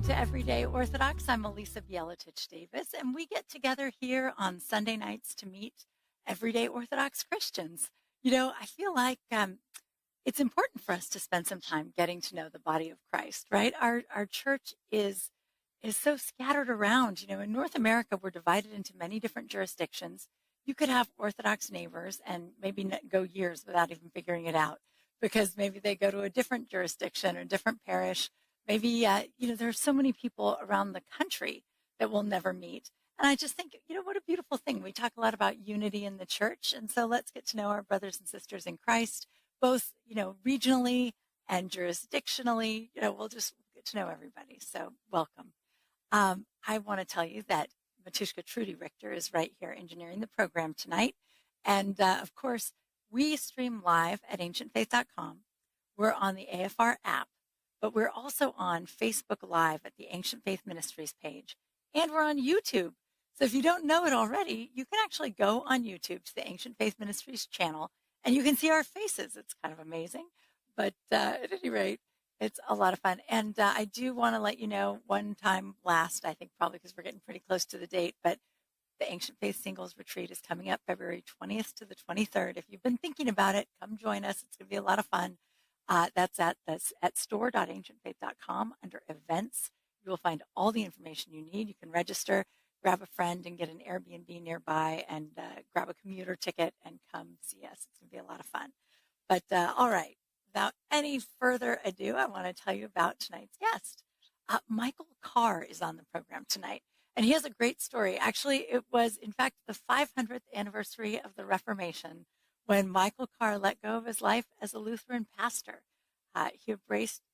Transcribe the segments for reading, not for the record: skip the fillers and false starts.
to Everyday Orthodox. I'm Elisa Bieletich-Davis, and we get together here on Sunday nights to meet everyday Orthodox Christians. You know, I feel like it's important for us to spend some time getting to know the body of Christ, right? Our church is so scattered around. You know, in North America, we're divided into many different jurisdictions. You could have Orthodox neighbors and maybe go years without even figuring it out because maybe they go to a different jurisdiction or a different parish. Maybe, you know, there are so many people around the country that we'll never meet. And I just think, you know, what a beautiful thing. We talk a lot about unity in the church. And so let's get to know our brothers and sisters in Christ, both, you know, regionally and jurisdictionally. You know, we'll just get to know everybody. So welcome. I want to tell you that Matushka Trudy Richter is right here engineering the program tonight. And, of course, we stream live at ancientfaith.com. We're on the AFR app. But we're also on Facebook Live at the Ancient Faith Ministries page. And we're on YouTube. So if you don't know it already, you can actually go on YouTube to the Ancient Faith Ministries channel and you can see our faces. It's kind of amazing. But at any rate, it's a lot of fun. And I do want to let you know one time last, I think probably because we're getting pretty close to the date, but the Ancient Faith Singles Retreat is coming up February 20th to the 23rd. If you've been thinking about it, come join us. It's going to be a lot of fun. That's at store.ancientfaith.com under events. You will find all the information you need. You can register, grab a friend and get an Airbnb nearby and grab a commuter ticket and come see us. It's going to be a lot of fun. But all right, without any further ado, I want to tell you about tonight's guest. Michael Carr is on the program tonight, and he has a great story. Actually, it was, in fact, the 500th anniversary of the Reformation when Michael Carr let go of his life as a Lutheran pastor. He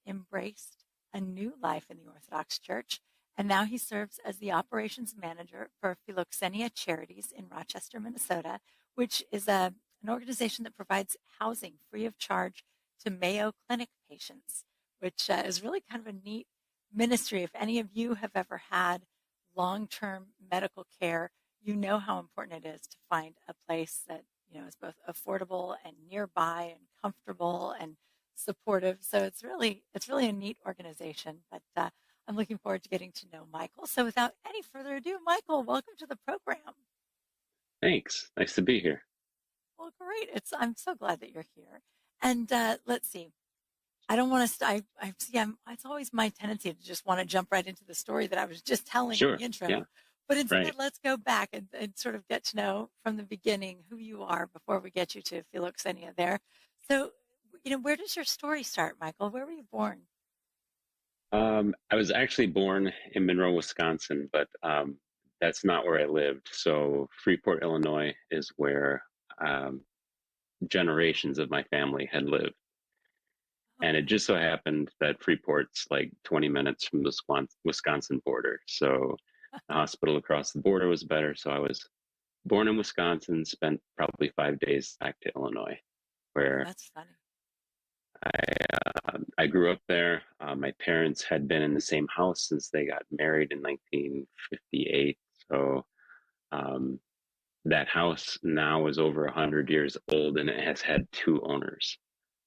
embraced a new life in the Orthodox Church, and now he serves as the operations manager for Philoxenia Charities in Rochester, Minnesota, which is an organization that provides housing free of charge to Mayo Clinic patients, which is really kind of a neat ministry. If any of you have ever had long-term medical care, you know how important it is to find a place that, you know, is both affordable and nearby and comfortable and supportive. So it's really a neat organization, but I'm looking forward to getting to know Michael. So without any further ado, Michael, welcome to the program. Thanks. Nice to be here. Well, great. I'm so glad that you're here. And let's see. I don't want to. It's always my tendency to just want to jump right into the story that I was just telling in the intro. Yeah. But instead, Let's go back and sort of get to know from the beginning who you are before we get you to Philoxenia there. So, you know, where does your story start, Michael? Where were you born? I was actually born in Monroe, Wisconsin, but that's not where I lived. So Freeport, Illinois is where generations of my family had lived. And it just so happened that Freeport's like 20 minutes from the Wisconsin border. So the hospital across the border was better. So I was born in Wisconsin, spent probably 5 days back to Illinois, where that's funny. I grew up there. My parents had been in the same house since they got married in 1958. So that house now is over 100 years old and it has had 2 owners.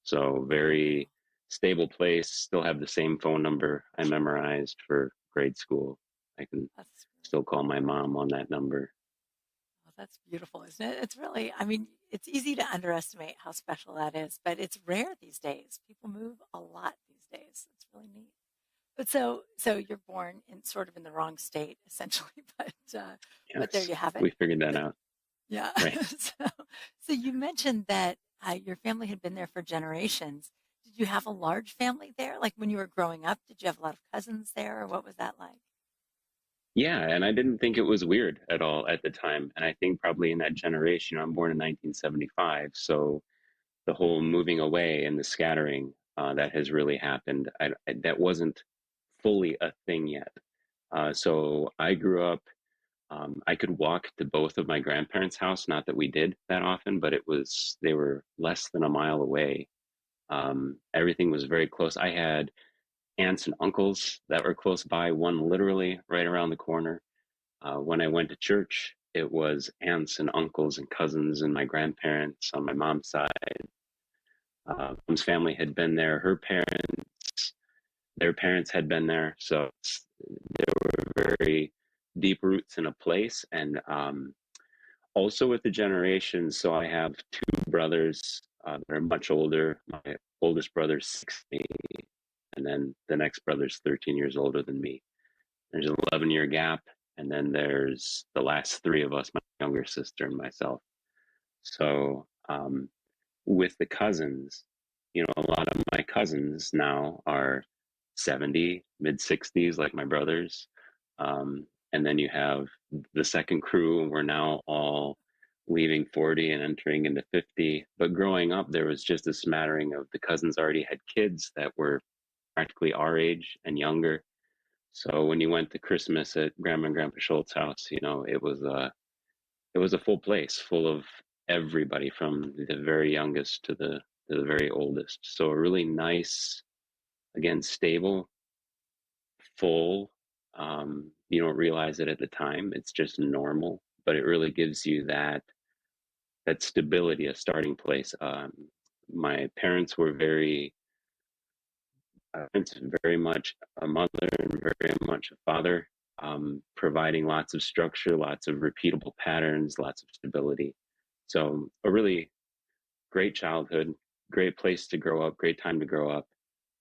So very stable place. Still have the same phone number I memorized for grade school. I can still call my mom on that number. Well, that's beautiful, isn't it? It's really, I mean, it's easy to underestimate how special that is, but it's rare these days. People move a lot these days. It's really neat. But so you're born in sort of in the wrong state, essentially, but there you have it. We figured that out. Yeah. Right. So you mentioned that your family had been there for generations. Did you have a large family there? Like when you were growing up, did you have a lot of cousins there, or what was that like? Yeah, and I didn't think it was weird at all at the time. And I think probably in that generation, I'm born in 1975, so the whole moving away and the scattering that has really happened, that wasn't fully a thing yet. So I grew up, I could walk to both of my grandparents' house, not that we did that often, but they were less than a mile away. Everything was very close. I had aunts and uncles that were close by, one literally right around the corner. When I went to church, it was aunts and uncles and cousins and my grandparents on my mom's side. Mom's family had been there. Her parents their parents had been there, so there were very deep roots in a place. And also with the generations, so I have two brothers that are much older. My oldest brother's 60, and then the next brother's 13 years older than me. There's an 11-year gap, and then there's the last three of us, my younger sister and myself. So with the cousins, a lot of my cousins now are 70, mid 60s, like my brothers. And then you have the second crew, and we're now all leaving 40 and entering into 50. But growing up, there was just a smattering of the cousins already had kids that were practically our age and younger. So when you went to Christmas at Grandma and Grandpa Schultz's house, it was a full place, full of everybody from the very youngest to the very oldest. So a really nice, again, stable, full. You don't realize it at the time; it's just normal, but it really gives you that stability, a starting place. My parents were very much a mother and very much a father, providing lots of structure, lots of repeatable patterns, lots of stability. So a really great childhood, great place to grow up, great time to grow up.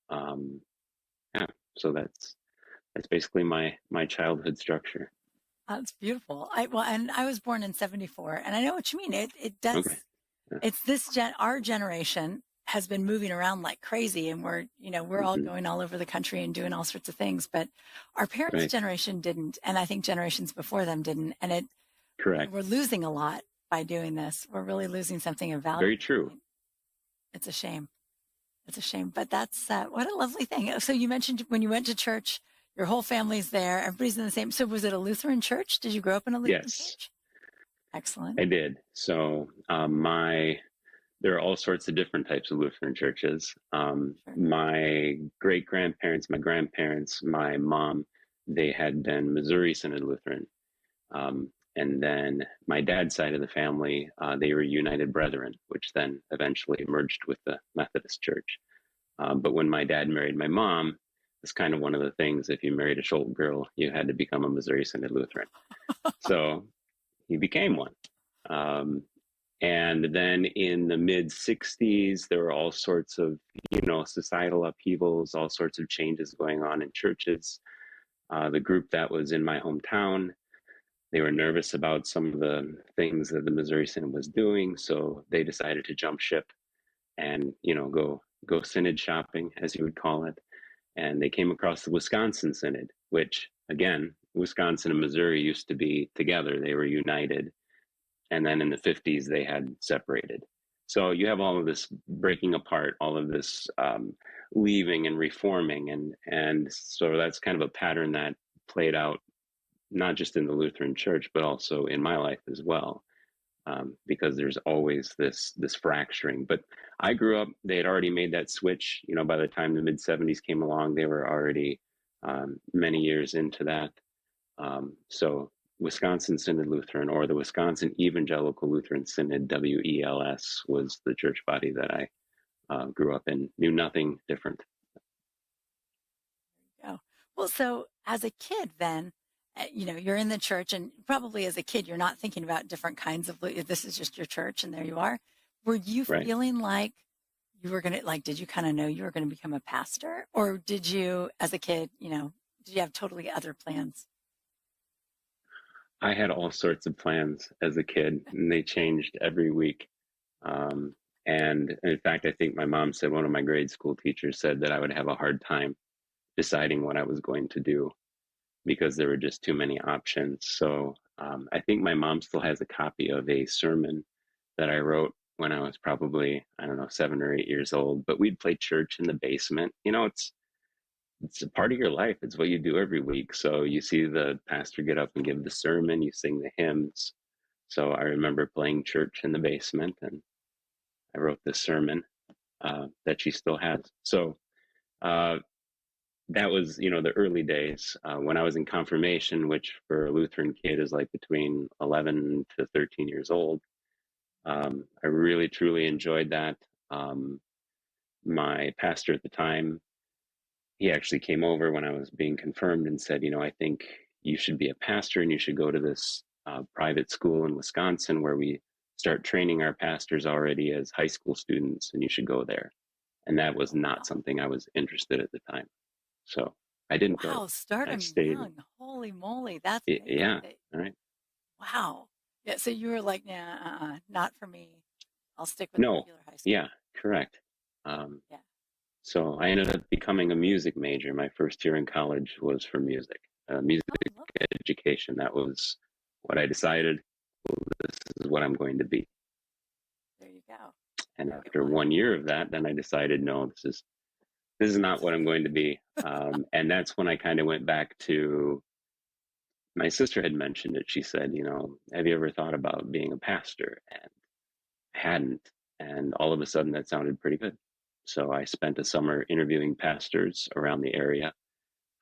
Um, yeah, so that's basically my childhood structure. That's beautiful. And I was born in 74, and I know what you mean. It does. Okay. Yeah. It's our generation has been moving around like crazy, and we're all Hmm. going all over the country and doing all sorts of things, but our parents' Right. generation didn't, and I think generations before them didn't. And Correct. we're losing a lot by doing this. We're really losing something of value. Very true. It's a shame. It's a shame, but that's what a lovely thing. So you mentioned when you went to church, your whole family's there. Everybody's in the same. So was it a Lutheran church? Did you grow up in a Lutheran Yes, church? Excellent. I did. So my there are all sorts of different types of Lutheran churches. Sure. My great grandparents, my grandparents, my mom, they had been Missouri Synod Lutheran. And then my dad's side of the family, they were United Brethren, which then eventually merged with the Methodist Church. But when my dad married my mom, it's kind of one of the things, if you married a Schultz girl, you had to become a Missouri Synod Lutheran. So he became one. Um, and then in the mid 60s, there were all sorts of, societal upheavals, all sorts of changes going on in churches. The group that was in my hometown, they were nervous about some of the things that the Missouri Synod was doing, so they decided to jump ship and go synod shopping, as you would call it. And they came across the Wisconsin Synod, which again, Wisconsin and Missouri used to be together; they were united. And then in the 50s, they had separated. So you have all of this breaking apart, all of this leaving and reforming, and so that's kind of a pattern that played out not just in the Lutheran Church, but also in my life as well, because there's always this fracturing. But I grew up; they had already made that switch. By the time the mid '70s came along, they were already many years into that. So Wisconsin Synod Lutheran, or the Wisconsin Evangelical Lutheran Synod, WELS, was the church body that I grew up in. Knew nothing different. Oh, well, so as a kid, then, you're in the church, and probably as a kid, you're not thinking about different kinds of, this is just your church, and there you are. Were you Right. feeling like you were going to, did you kind of know you were going to become a pastor? Or did you, as a kid, did you have totally other plans? I had all sorts of plans as a kid, and they changed every week. Um, and in fact, I think my mom said one of my grade school teachers said that I would have a hard time deciding what I was going to do because there were just too many options. So I think my mom still has a copy of a sermon that I wrote when I was probably, I don't know, 7 or 8 years old. But we'd play church in the basement. It's a part of your life. It's what you do every week. So you see the pastor get up and give the sermon, you sing the hymns. So I remember playing church in the basement, and I wrote this sermon that she still has. So uh, that was, the early days when I was in confirmation, which for a Lutheran kid is like between 11 to 13 years old. I really, truly enjoyed that. My pastor at the time, he actually came over when I was being confirmed and said, I think you should be a pastor and you should go to this private school in Wisconsin where we start training our pastors already as high school students, and you should go there. And that was Oh, not wow. something I was interested at the time. So I didn't go. Wow, start I 'em stayed. young. Holy moly, that's Yeah. amazing. All right. Wow. Yeah, so you were like, "Nah, not for me. I'll stick with No. regular high school." Yeah, correct. Um, Yeah. so I ended up becoming a music major. My first year in college was for music, music Oh, lovely. education. That was what I decided. Well, this is what I'm going to be. There you go. And Very good. after Well, 1 year of that, then I decided, no, this is not what I'm going to be. And that's when I kind of went back to, my sister had mentioned it. She said, have you ever thought about being a pastor? And I hadn't. And all of a sudden that sounded pretty good. So I spent a summer interviewing pastors around the area,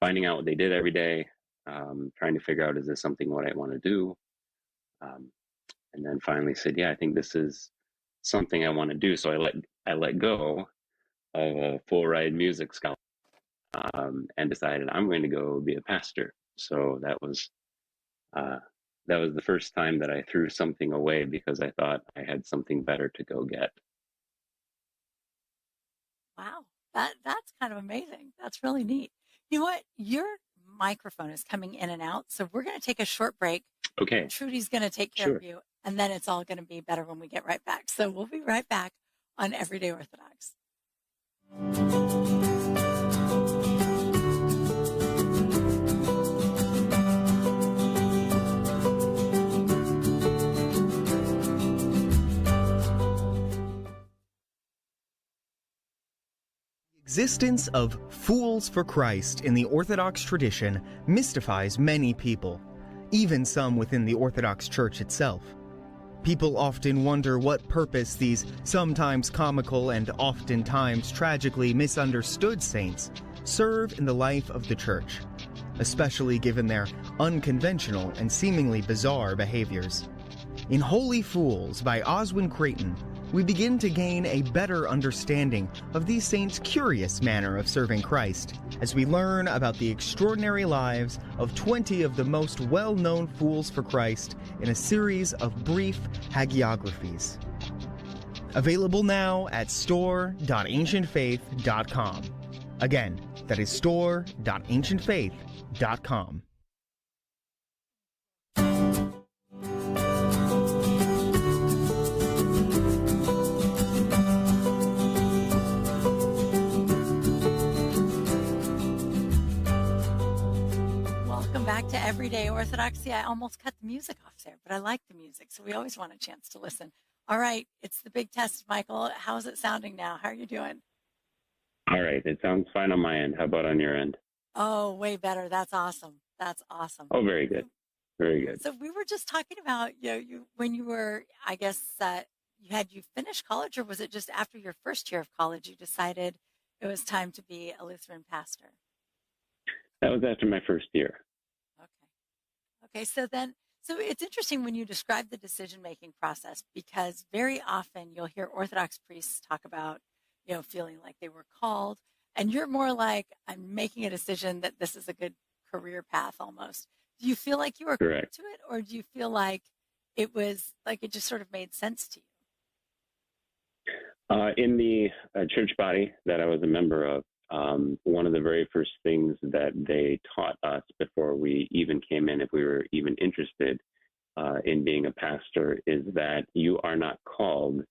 finding out what they did every day, trying to figure out, is this something what I want to do? Um, and then finally said, yeah, I think this is something I want to do. So I let go of a full ride music scholarship, and decided I'm going to go be a pastor. So uh, that was the first time that I threw something away because I thought I had something better to go get. wow. That's kind of amazing. That's really neat. You know what? Your microphone is coming in and out, so we're going to take a short break. Okay, Trudy's going to take care of sure. you, and then it's all going to be better when we get right back. So we'll be right back on Everyday Orthodox. Existence of fools for Christ in the Orthodox tradition mystifies many people, even some within the Orthodox Church itself. People often wonder what purpose these sometimes comical and oftentimes tragically misunderstood saints serve in the life of the Church, especially given their unconventional and seemingly bizarre behaviors. In Holy Fools by Oswin Creighton, we begin to gain a better understanding of these saints' curious manner of serving Christ, as we learn about the extraordinary lives of 20 of the most well-known fools for Christ in a series of brief hagiographies. Available now at store.ancientfaith.com. Again, that is store.ancientfaith.com. Welcome back to Everyday Orthodoxy. I almost cut the music off there, but I like the music, so we always want a chance to listen. All right, it's the big test, Michael. How's it sounding now? How are you doing? All right, it sounds fine on my end. How about on your end? Oh, way better. That's awesome. That's awesome. Oh, very good. Very good. So we were just talking about, you when you were, I guess, you finished college, or was it just after your first year of college you decided it was time to be a Lutheran pastor? That was after my first year. Okay. So it's interesting when you describe the decision-making process, because very often you'll hear Orthodox priests talk about, feeling like they were called, and you're more like, I'm making a decision that this is a good career path almost. Do you feel like you were called Correct. to it, or do you feel like it was like it just sort of made sense to you? In the church body that I was a member of, one of the very first things that they taught us before we even came in, if we were even interested in being a pastor, is that you are not called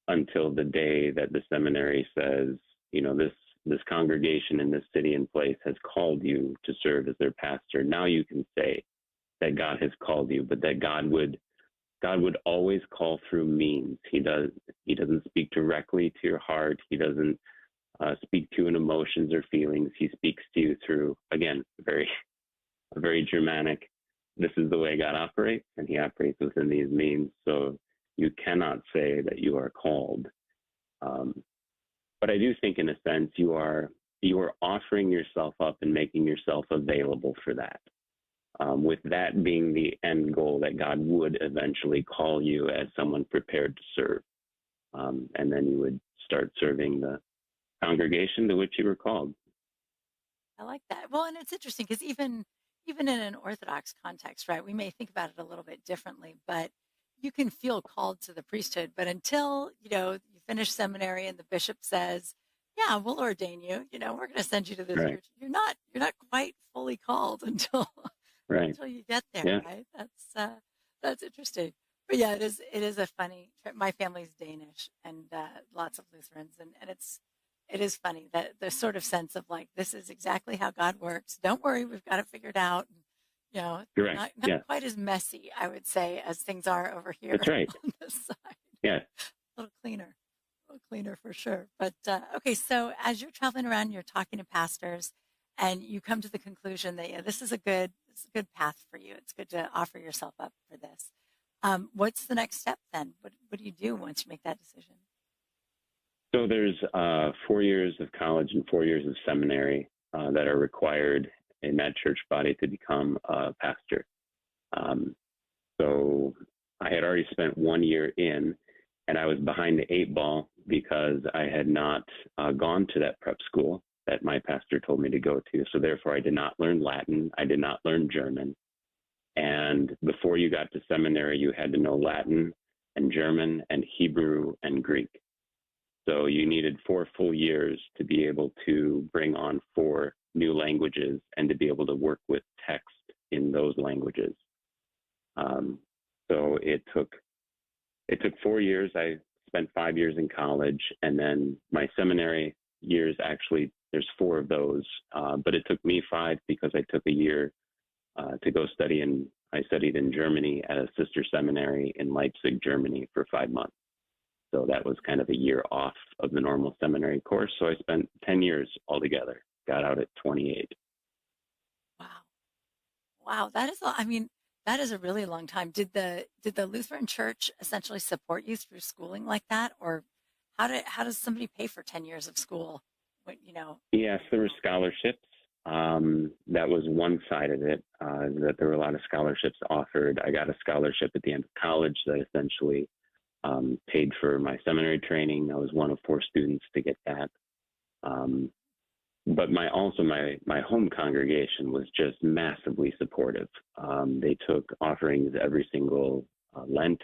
until the day that the seminary says, this congregation in this city and place has called you to serve as their pastor. Now you can say that God has called you, but that God would always call through means. He doesn't speak directly to your heart. He doesn't speak to you in emotions or feelings. He speaks to you through, again, a very Germanic, this is the way God operates, and he operates within these means. So you cannot say that you are called. But I do think, in a sense, you are offering yourself up and making yourself available for that. With that being the end goal, that God would eventually call you as someone prepared to serve. And then you would start serving the congregation to which you were called. I like that. Well, and it's interesting because even in an Orthodox context, right, we may think about it a little bit differently, but you can feel called to the priesthood. But until, you finish seminary and the bishop says, yeah, we'll ordain you, we're going to send you to this Right. church. You're not quite fully called until Right. until you get there, Yeah. right? That's interesting. But yeah, it is a funny trip. My family's Danish and lots of Lutherans, and it is funny that the sort of sense of like, this is exactly how God works. Don't worry, we've got it figured out. Correct. Not Yeah. quite as messy, I would say, as things are over here That's right. on this side. Yeah. A little cleaner for sure. But okay, so as you're traveling around, you're talking to pastors, and you come to the conclusion that this is a good path for you. It's good to offer yourself up for this. What's the next step then? What do you do once you make that decision? So there's 4 years of college and 4 years of seminary that are required in that church body to become a pastor. So I had already spent 1 year in, and I was behind the 8 ball because I had not gone to that prep school that my pastor told me to go to. So therefore, I did not learn Latin. I did not learn German. And before you got to seminary, you had to know Latin and German and Hebrew and Greek. So you needed 4 full years to be able to bring on 4 new languages and to be able to work with text in those languages. So it took 4 years. I spent 5 years in college, and then my seminary years, actually, there's 4 of those, but it took me 5 because I took a year to go study, and I studied in Germany at a sister seminary in Leipzig, Germany for 5 months. So that was kind of a year off of the normal seminary course. So I spent 10 years altogether, got out at 28. Wow. That is a really long time. Did the Lutheran Church essentially support you through schooling like that? Or how does somebody pay for 10 years of school? Yes, there were scholarships. That was one side of it, that there were a lot of scholarships offered. I got a scholarship at the end of college that essentially paid for my seminary training. I was one of 4 students to get that. But my home congregation was just massively supportive. They took offerings every single Lent.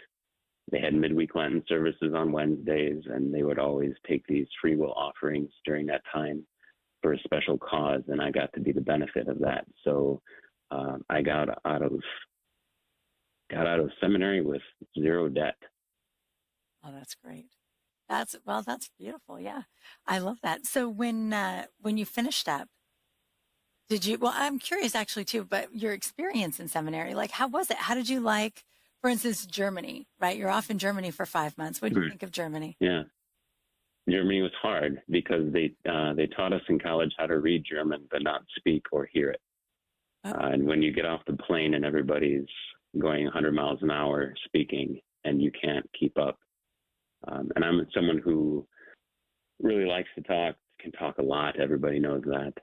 They had midweek Lenten services on Wednesdays, and they would always take these free will offerings during that time for a special cause, and I got to be the benefit of that. So I got out of seminary with 0 debt. Oh, that's great. That's beautiful. Yeah. I love that. So when you finished up, I'm curious actually too, but your experience in seminary, like, how was it? How did you like, for instance, Germany, right? You're off in Germany for 5 months. What did you think of Germany? Yeah. Germany was hard because they taught us in college how to read German, but not speak or hear it. Oh. And when you get off the plane and everybody's going 100 miles an hour speaking and you can't keep up. And I'm someone who really likes to talk, can talk a lot. Everybody knows that.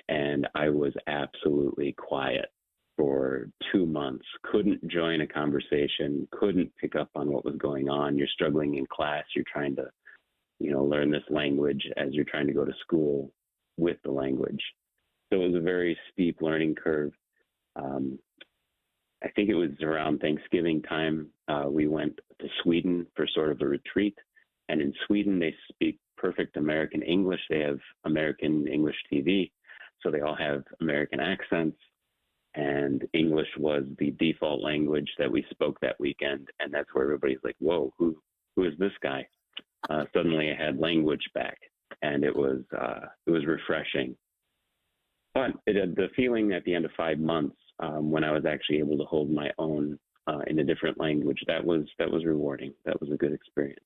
And I was absolutely quiet for 2 months, couldn't join a conversation, couldn't pick up on what was going on. You're struggling in class. You're trying to, learn this language as you're trying to go to school with the language. So it was a very steep learning curve. I think it was around Thanksgiving time, we went to Sweden for sort of a retreat. And in Sweden, they speak perfect American English. They have American English TV. So they all have American accents. And English was the default language that we spoke that weekend. And that's where everybody's like, whoa, who is this guy? Suddenly I had language back, and it was refreshing. But the feeling at the end of 5 months, when I was actually able to hold my own in a different language, that was rewarding. That was a good experience.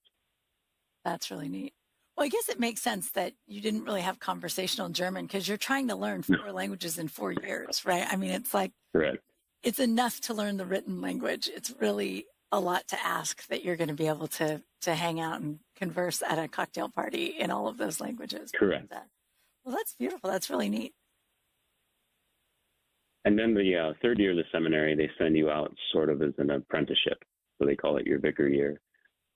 That's really neat. Well, I guess it makes sense that you didn't really have conversational German because you're trying to learn 4 languages in 4 years, right? I mean, it's like, correct. It's enough to learn the written language. It's really a lot to ask that you're going to be able to hang out and converse at a cocktail party in all of those languages. Correct. But, well, that's beautiful. That's really neat. And then the 3rd year of the seminary, they send you out sort of as an apprenticeship. So they call it your vicar year.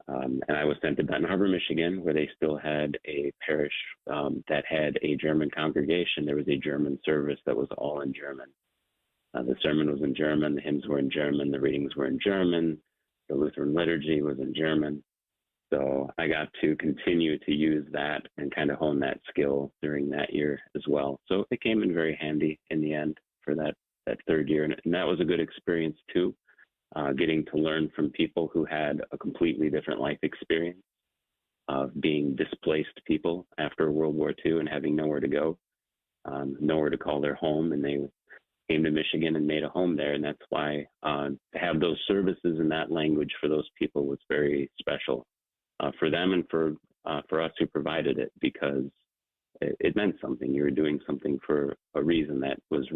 And I was sent to Benton Harbor, Michigan, where they still had a parish that had a German congregation. There was a German service that was all in German. The sermon was in German, the hymns were in German, the readings were in German, the Lutheran liturgy was in German. So I got to continue to use that and kind of hone that skill during that year as well. So it came in very handy in the end for that third year. And that was a good experience too, getting to learn from people who had a completely different life experience of being displaced people after World War II and having nowhere to go, nowhere to call their home. And they came to Michigan and made a home there. And that's why to have those services in that language for those people was very special for them and for us who provided it, because it meant something. You were doing something for a reason that was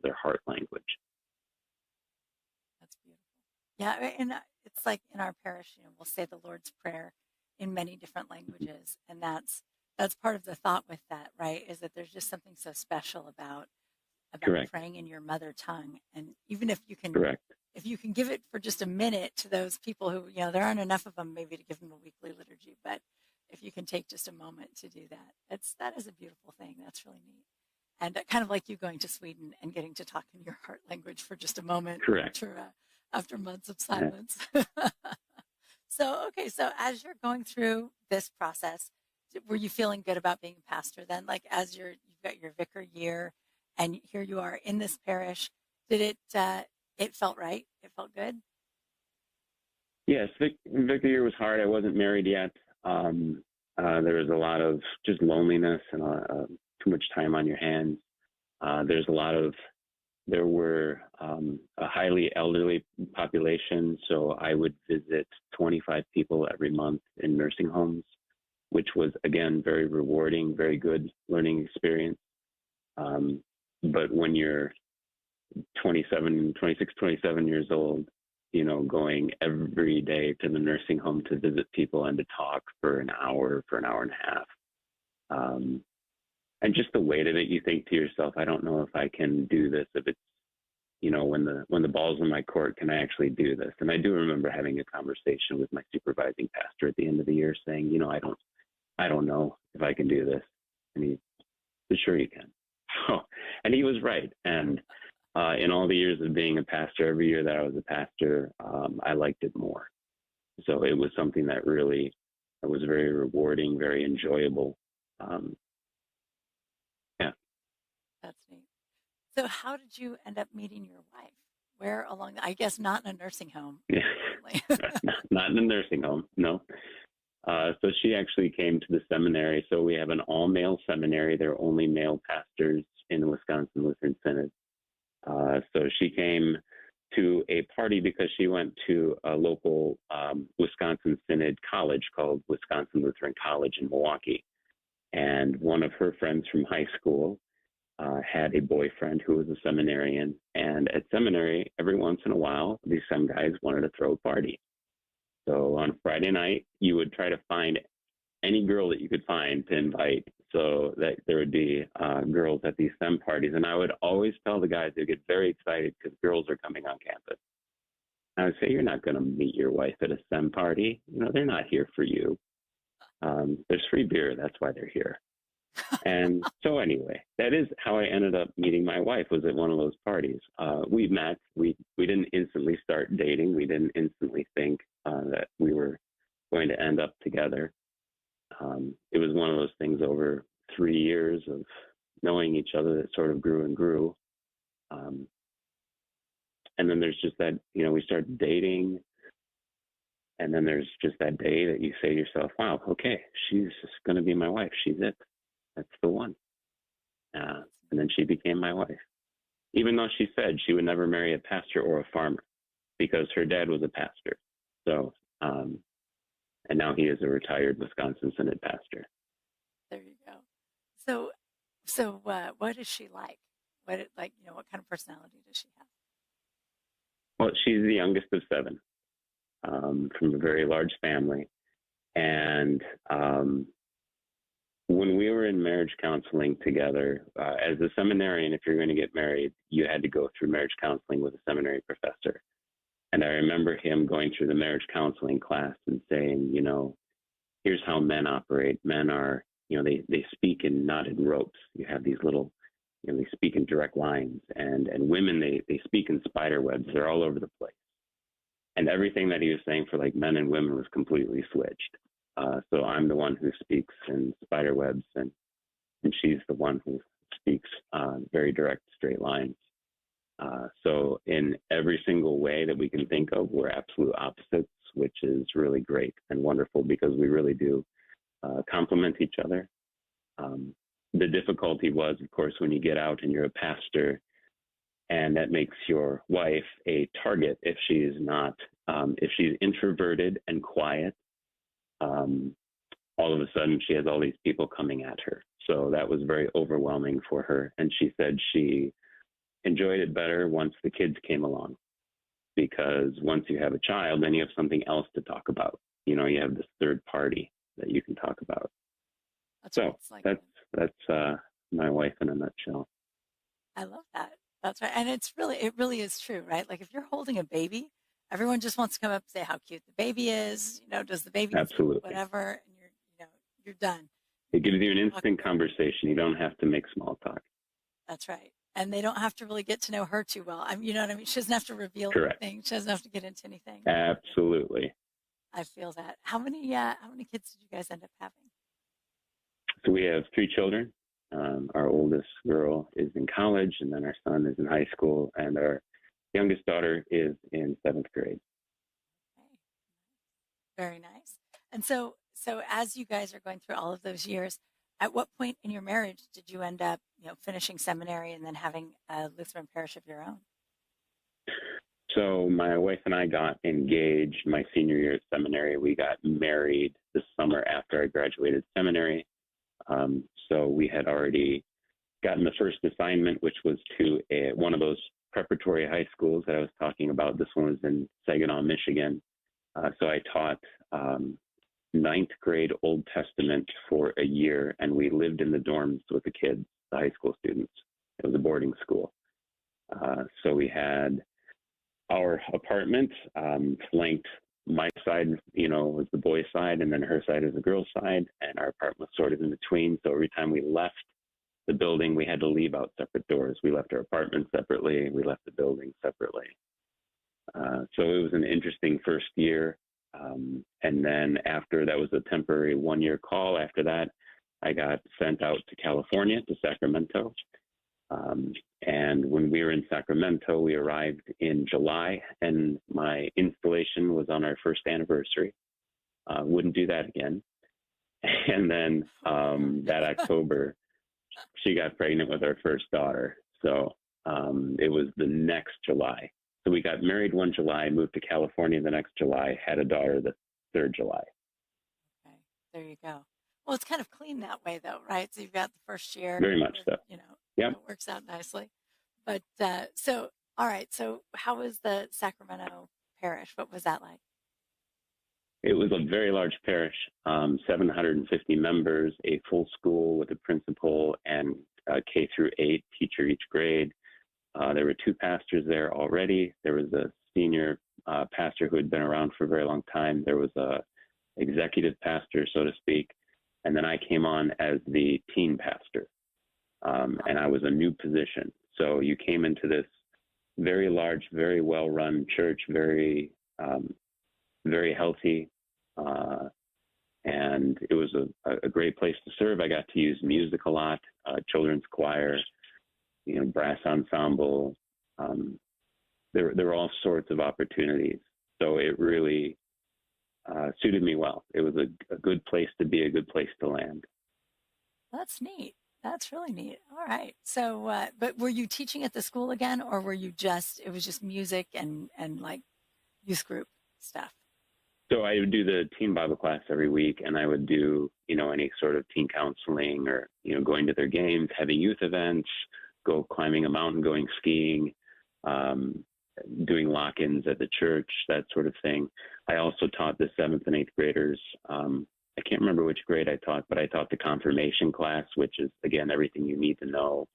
their heart language. That's beautiful. Yeah, and it's like in our parish, we'll say the Lord's Prayer in many different languages, and that's part of the thought with that, right? Is that there's just something so special about Correct. praying in your mother tongue, and even if you can, Correct. If you can give it for just a minute to those people who, there aren't enough of them maybe to give them a weekly liturgy, but if you can take just a moment to do that is a beautiful thing. That's really neat. And kind of like you going to Sweden and getting to talk in your heart language for just a moment. Correct. After months of silence. Yeah. So as you're going through this process, were you feeling good about being a pastor then? Like as you've got your vicar year and here you are in this parish, did it felt right? It felt good? Yes, vicar year was hard. I wasn't married yet. There was a lot of just loneliness and too much time on your hands. There were a highly elderly population, so I would visit 25 people every month in nursing homes, which was, again, very rewarding, very good learning experience. But when you're 26, 27 years old, going every day to the nursing home to visit people and to talk for an hour and a half. And just the weight of it, you think to yourself, I don't know if I can do this. If it's, when the ball's in my court, can I actually do this? And I do remember having a conversation with my supervising pastor at the end of the year saying, I don't know if I can do this. And he said, sure you can. And he was right. And in all the years of being a pastor, every year that I was a pastor, I liked it more. So it was something that really was very rewarding, very enjoyable. Yeah. That's neat. So how did you end up meeting your wife? Where along, I guess not in a nursing home. Yeah. Not in a nursing home, no. So she actually came to the seminary. So we have an all-male seminary. There are only male pastors in the Wisconsin Lutheran Synod. So she came to a party because she went to a local Wisconsin Synod college called Wisconsin Lutheran College in Milwaukee. And one of her friends from high school had a boyfriend who was a seminarian. And at seminary, every once in a while, these some guys wanted to throw a party. So on Friday night, you would try to find any girl that you could find to invite so that there would be girls at these SEM parties. And I would always tell the guys, they get very excited because girls are coming on campus. I would say, you're not going to meet your wife at a SEM party. They're not here for you. There's free beer. That's why they're here. And so anyway, that is how I ended up meeting my wife, was at one of those parties. We met. We didn't instantly start dating. We didn't instantly think that we were going to end up together. It was one of those things over 3 years of knowing each other that sort of grew and grew. And then there's just that, we started dating. And then there's just that day that you say to yourself, wow, okay, she's just going to be my wife. She's it. That's the one. And then she became my wife, even though she said she would never marry a pastor or a farmer because her dad was a pastor. So, and now he is a retired Wisconsin Synod pastor. There you go. So what is she like? What kind of personality does she have? Well, she's the youngest of 7, from a very large family. And when we were in marriage counseling together, as a seminarian, if you're going to get married, you had to go through marriage counseling with a seminary professor. And I remember him going through the marriage counseling class and saying, here's how men operate. Men are, they speak in knotted ropes. You have these little, they speak in direct lines. And women, they speak in spider webs. They're all over the place. And everything that he was saying for like men and women was completely switched. So I'm the one who speaks in spider webs, and she's the one who speaks very direct, straight lines. So in every single way that we can think of, we're absolute opposites, which is really great and wonderful because we really do complement each other. The difficulty was, of course, when you get out and you're a pastor, and that makes your wife a target if she's not, if she's introverted and quiet, all of a sudden she has all these people coming at her. So that was very overwhelming for her. And she said she enjoyed it better once the kids came along, because once you have a child, then you have something else to talk about. You have this third party that you can talk about. That's my wife in a nutshell. I love that. That's right. And it really is true, right? Like if you're holding a baby, everyone just wants to come up and say how cute the baby is. Does the baby absolutely whatever, and you're done. It gives you an instant conversation. You don't have to make small talk. That's right. And they don't have to really get to know her too well. You know what I mean? She doesn't have to reveal anything. She doesn't have to get into anything. Absolutely. I feel that. How many kids did you guys end up having? So we have 3 children. Our oldest girl is in college, and then our son is in high school, and our youngest daughter is in 7th grade. Okay. Very nice. And so as you guys are going through all of those years, at what point in your marriage did you end up, finishing seminary and then having a Lutheran parish of your own? So my wife and I got engaged my senior year at seminary. We got married the summer after I graduated seminary. So we had already gotten the first assignment, which was to one of those preparatory high schools that I was talking about. This one was in Saginaw, Michigan. So I taught 9th grade Old Testament for a year, and we lived in the dorms with the kids, the high school students. It was a boarding school. So we had our apartment flanked. My side, was the boys' side, and then her side is the girls' side, and our apartment was sort of in between. So every time we left the building, we had to leave out separate doors. We left our apartment separately. We left the building separately. So it was an interesting first year. And then after that was a temporary 1-year call. After that, I got sent out to California, to Sacramento. And when we were in Sacramento, we arrived in July, and my installation was on our first anniversary. Wouldn't do that again. And then that October, she got pregnant with our first daughter. So it was the next July. So we got married one July, moved to California the next July, had a daughter the 3rd July. Okay, there you go. Well, it's kind of clean that way, though, right? So you've got the first year. Very much so. It works out nicely. But so, all right. So how was the Sacramento parish? What was that like? It was a very large parish, 750 members, a full school with a principal and K through 8 teacher each grade. There were 2 pastors there already. There was a senior pastor who had been around for a very long time. There was a executive pastor, so to speak. And then I came on as the teen pastor. And I was a new position. So you came into this very large, very well-run church, very, very healthy. And it was a great place to serve. I got to use music a lot, children's choir, brass ensemble. There were all sorts of opportunities. So it really suited me well. It was a good place to be, a good place to land. That's neat. That's really neat. All right. So, but were you teaching at the school again, or were you it was just music and like youth group stuff? So I would do the teen Bible class every week, and I would do, any sort of teen counseling or, going to their games, having youth events, go climbing a mountain, going skiing, doing lock-ins at the church, that sort of thing. I also taught the 7th and 8th graders. I can't remember which grade I taught, but I taught the confirmation class, which is, again, everything you need to know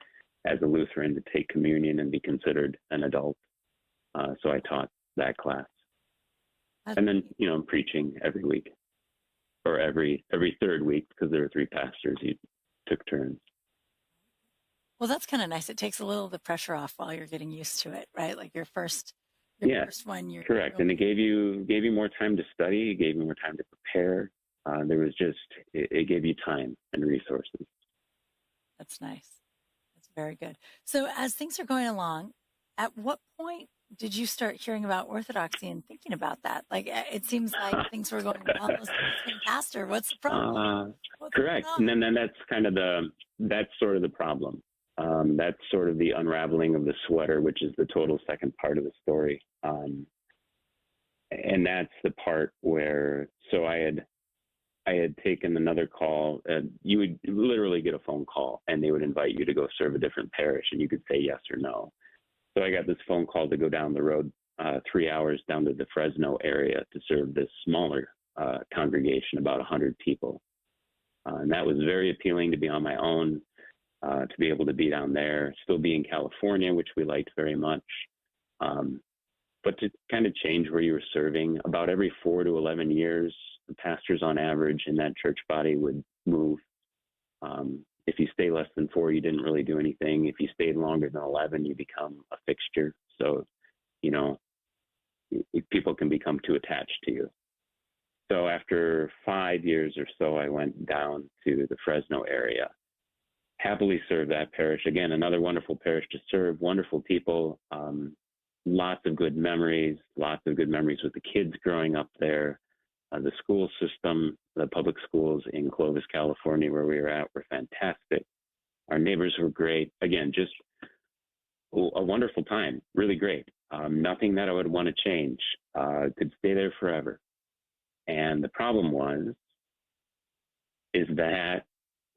as a Lutheran to take communion and be considered an adult. So I taught that class. That's And then, I'm preaching every week, or every third week, because there were 3 pastors. You took turns. Well, that's kind of nice. It takes a little of the pressure off while you're getting used to it, right? Like your first one. You're correct. And it gave you more time to study. It gave you more time to prepare. There was it gave you time and resources. That's nice. That's very good. So as things are going along, at what point did you start hearing about Orthodoxy and thinking about that? Like, it seems like things were going well. Pastor, what's the problem? Correct. And then that's that's sort of the problem. That's sort of the unraveling of the sweater, which is the total second part of the story. And that's the part where, so I had taken another call. You would literally get a phone call and they would invite you to go serve a different parish and you could say yes or no. So I got this phone call to go down the road 3 hours down to the Fresno area to serve this smaller congregation, about 100 people. And that was very appealing to be on my own, to be able to be down there, still be in California, which we liked very much. But to kind of change where you were serving, about every 4 to 11 years, the pastors on average in that church body would move. If you stay less than 4, you didn't really do anything. If you stayed longer than 11, you become a fixture. So, people can become too attached to you. So after 5 years or so, I went down to the Fresno area. Happily served that parish. Again, another wonderful parish to serve, wonderful people, lots of good memories with the kids growing up there. The school system, the public schools in Clovis, California, where we were at, were fantastic. Our neighbors were great. Again, just a wonderful time, really great. Nothing that I would want to change. Could stay there forever. And the problem is that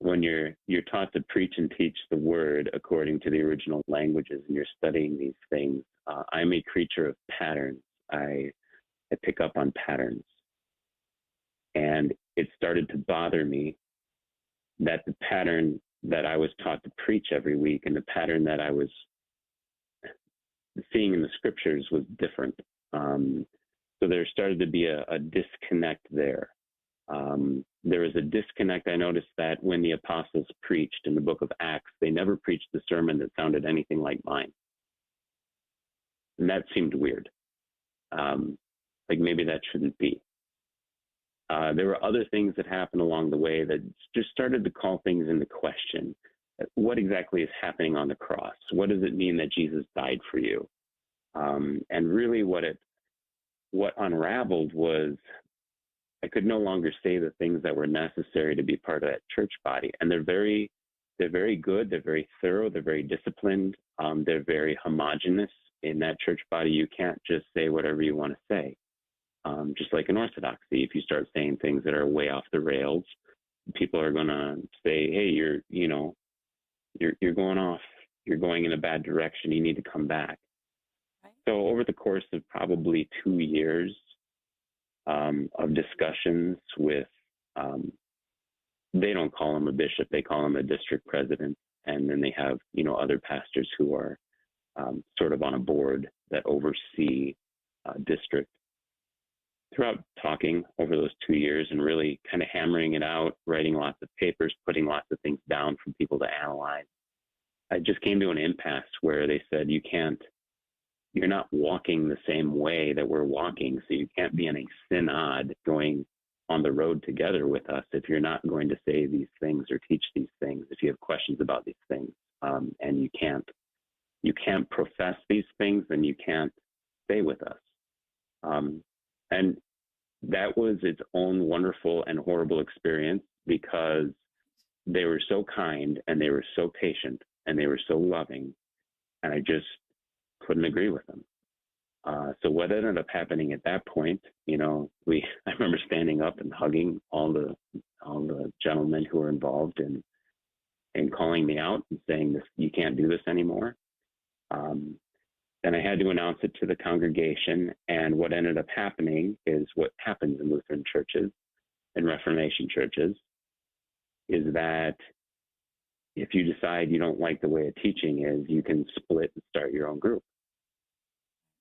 when you're taught to preach and teach the word according to the original languages and you're studying these things, I'm a creature of patterns. I pick up on patterns. And it started to bother me that the pattern that I was taught to preach every week and the pattern that I was seeing in the scriptures was different. So there started to be a disconnect there. There was a disconnect. I noticed that when the apostles preached in the book of Acts, they never preached the sermon that sounded anything like mine. And that seemed weird. Like maybe that shouldn't be. There were other things that happened along the way that just started to call things into question. What exactly is happening on the cross? What does it mean that Jesus died for you? And really what unraveled was I could no longer say the things that were necessary to be part of that church body. And they're very good. They're very thorough. They're very disciplined. They're very homogenous in that church body. You can't just say whatever you want to say. Just like in Orthodoxy, if you start saying things that are way off the rails, people are going to say, hey, you're going off. You're going in a bad direction. You need to come back. Right. So over the course of probably 2 years of discussions with, they don't call him a bishop. They call him a district president. And then they have, other pastors who are sort of on a board that oversee district. Throughout talking over those 2 years and really kind of hammering it out, writing lots of papers, putting lots of things down for people to analyze, I just came to an impasse where they said, you're not walking the same way that we're walking, so you can't be in a synod going on the road together with us if you're not going to say these things or teach these things, if you have questions about these things, and you can't profess these things, then you can't stay with us. And that was its own wonderful and horrible experience because they were so kind and they were so patient and they were so loving, and I just couldn't agree with them. So what ended up happening at that point, I remember standing up and hugging all the gentlemen who were involved in calling me out and saying, "This, you can't do this anymore." Then I had to announce it to the congregation, and what ended up happening is what happens in Lutheran churches and Reformation churches is that if you decide you don't like the way a teaching is, you can split and start your own group.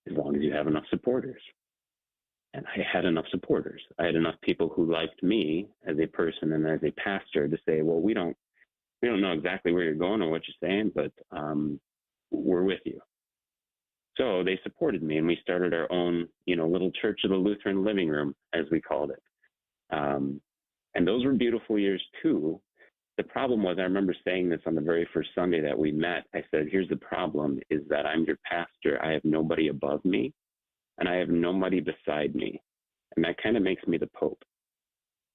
as long as you have enough supporters. And I had enough supporters. I had enough people who liked me as a person and as a pastor to say, well, we don't know exactly where you're going or what you're saying, but we're with you. So they supported me, and we started our own, little Church of the Lutheran living room, as we called it. And those were beautiful years too. The problem was, I remember saying this on the very first Sunday that we met. I said, here's the problem, is that I'm your pastor. I have nobody above me, and I have nobody beside me. And that kind of makes me the Pope.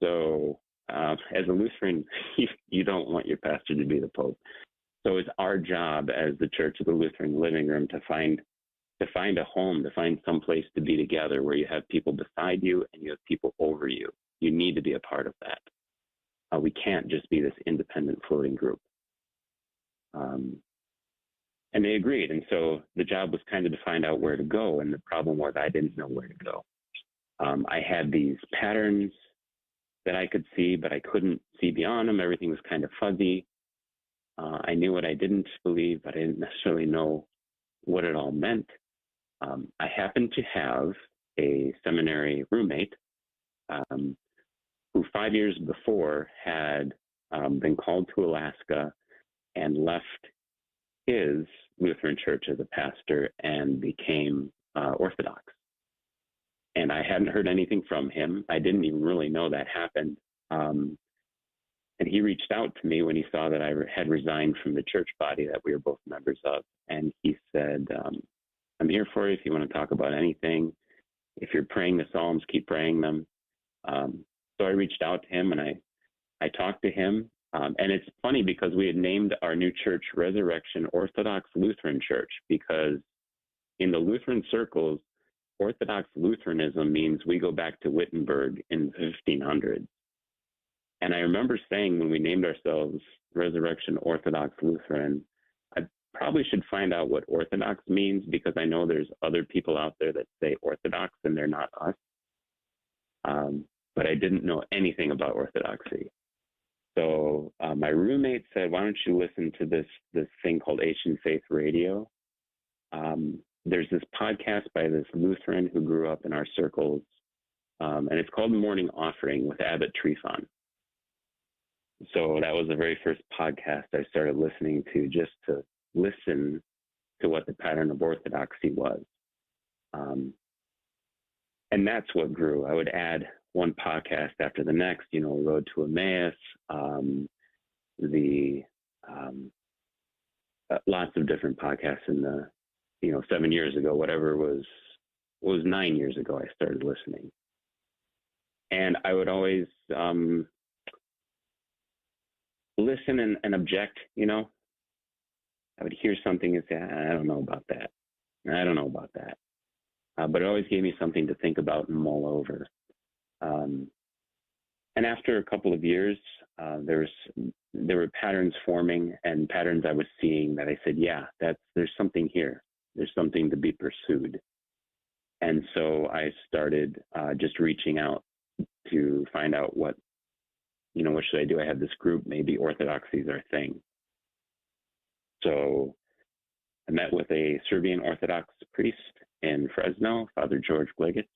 So as a Lutheran, you don't want your pastor to be the Pope. So it's our job as the Church of the Lutheran living room to find a home, to find some place to be together where you have people beside you and you have people over you. You need to be a part of that. We can't just be this independent floating group. And they agreed. And so the job was kind of to find out where to go. And the problem was I didn't know where to go. I had these patterns that I could see, but I couldn't see beyond them. Everything was kind of fuzzy. I knew what I didn't believe, but I didn't necessarily know what it all meant. I happened to have a seminary roommate who 5 years before had been called to Alaska and left his Lutheran church as a pastor and became Orthodox. And I hadn't heard anything from him. I didn't even really know that happened. And he reached out to me when he saw that I had resigned from the church body that we were both members of. And he said, I'm here for you if you want to talk about anything. If you're praying the Psalms, keep praying them. So I reached out to him and I talked to him. And it's funny because we had named our new church Resurrection Orthodox Lutheran Church, because in the Lutheran circles, Orthodox Lutheranism means we go back to Wittenberg in the 1500s. And I remember saying when we named ourselves Resurrection Orthodox Lutheran, I probably should find out what Orthodox means, because I know there's other people out there that say Orthodox and they're not us. But I didn't know anything about Orthodoxy. So my roommate said, why don't you listen to this thing called Asian Faith Radio? There's this podcast by this Lutheran who grew up in our circles, and it's called Morning Offering with Abbot Trifon. So that was the very first podcast I started listening to, just to listen to what the pattern of Orthodoxy was. And that's what grew. I would add one podcast after the next, Road to Emmaus, lots of different podcasts in the, 7 years ago, whatever it was 9 years ago, I started listening. And I would always listen and object, I would hear something and say, I don't know about that. I don't know about that. But it always gave me something to think about and mull over. And after a couple of years, there were patterns forming and patterns I was seeing that I said, yeah, there's something here. There's something to be pursued. And so I started just reaching out to find out what should I do? I had this group, maybe Orthodoxy is our thing. So I met with a Serbian Orthodox priest in Fresno, Father George Gligic.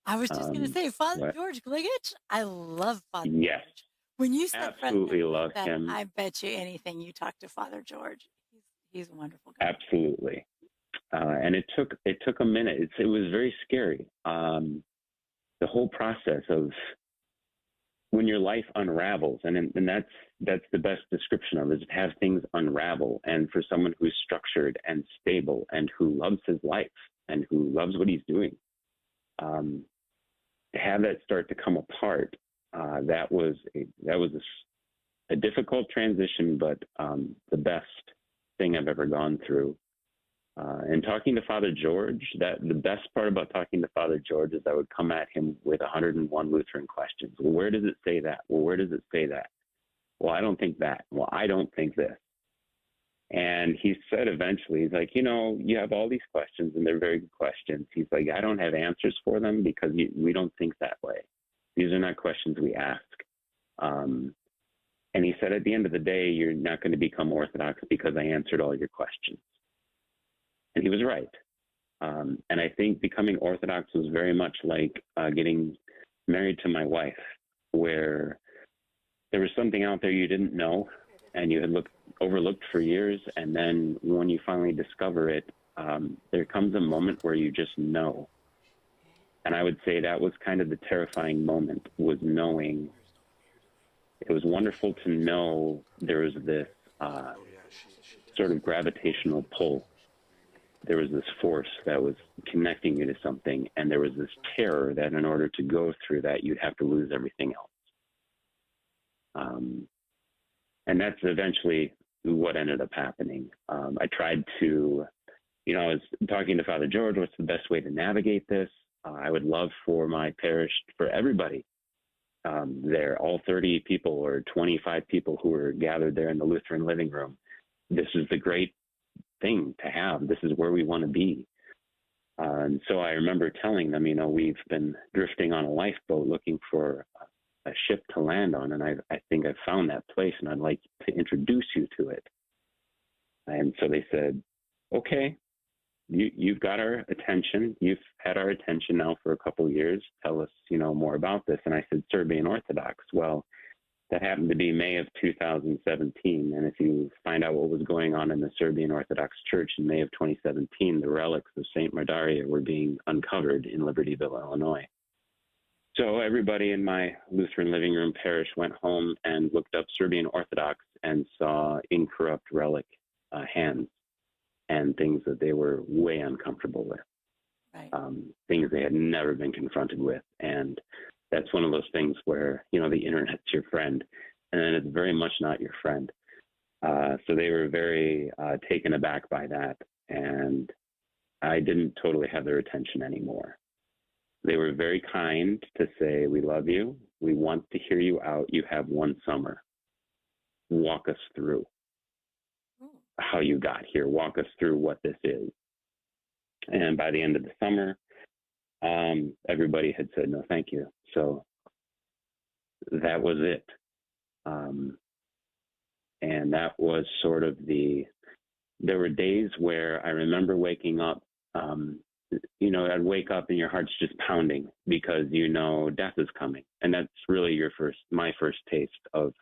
I was just going to say, Father George Gligic? I love Father Yes. George. When you said absolutely Fresno, love him. I bet you anything you talk to Father George. He's a wonderful guy. Absolutely. And it took a minute. It was very scary. The whole process of when your life unravels, and that's the best description of it, is to have things unravel. And for someone who's structured and stable and who loves his life and who loves what he's doing, to have that start to come apart, that was a difficult transition, but the best thing I've ever gone through. And talking to Father George, the best part about talking to Father George is I would come at him with 101 Lutheran questions. Well, where does it say that? Well, where does it say that? Well, I don't think that. Well, I don't think this. And he said eventually, he's like, you have all these questions and they're very good questions. He's like, I don't have answers for them because we don't think that way. These are not questions we ask. And he said, at the end of the day, you're not going to become Orthodox because I answered all your questions. And he was right. And I think becoming Orthodox was very much like getting married to my wife, where there was something out there you didn't know and you had overlooked for years. And then when you finally discover it, there comes a moment where you just know. And I would say that was kind of the terrifying moment, was knowing. It was wonderful to know there was this sort of gravitational pull. There was this force that was connecting you to something, and there was this terror that in order to go through that, you'd have to lose everything else. And that's eventually what ended up happening. I tried to, I was talking to Father George, what's the best way to navigate this? I would love for my parish, for everybody there, all 30 people or 25 people who were gathered there in the Lutheran living room. This is the great thing to have. This is where we want to be. And so I remember telling them, we've been drifting on a lifeboat looking for a ship to land on, and I think I've found that place, and I'd like to introduce you to it. And so they said, okay, you've got our attention. You've had our attention now for a couple of years. Tell us, more about this. And I said, Serbian Orthodox. Well, that happened to be May of 2017. And if you find out what was going on in the Serbian Orthodox Church in May of 2017, the relics of St. Mardaria were being uncovered in Libertyville, Illinois. So everybody in my Lutheran living room parish went home and looked up Serbian Orthodox and saw incorrupt relic hands and things that they were way uncomfortable with, right. Things they had never been confronted with. And that's one of those things where, the internet's your friend, and then it's very much not your friend. So they were very taken aback by that, and I didn't totally have their attention anymore. They were very kind to say, we love you. We want to hear you out. You have one summer. Walk us through how you got here. Walk us through what this is. And by the end of the summer, everybody had said, no, thank you. So that was it. And that was sort of there were days where I remember waking up, I'd wake up and your heart's just pounding because death is coming. And that's really my first taste of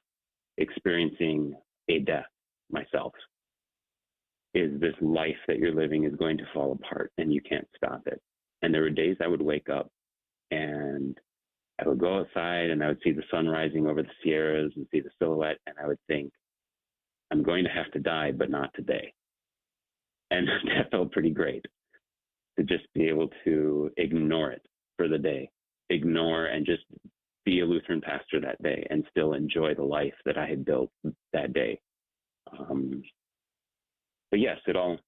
experiencing a death myself, is this life that you're living is going to fall apart and you can't stop it. And there were days I would wake up and I would go outside and I would see the sun rising over the Sierras and see the silhouette, and I would think, I'm going to have to die, but not today. And that felt pretty great, to just be able to ignore it for the day, ignore and just be a Lutheran pastor that day and still enjoy the life that I had built that day. But yes, it all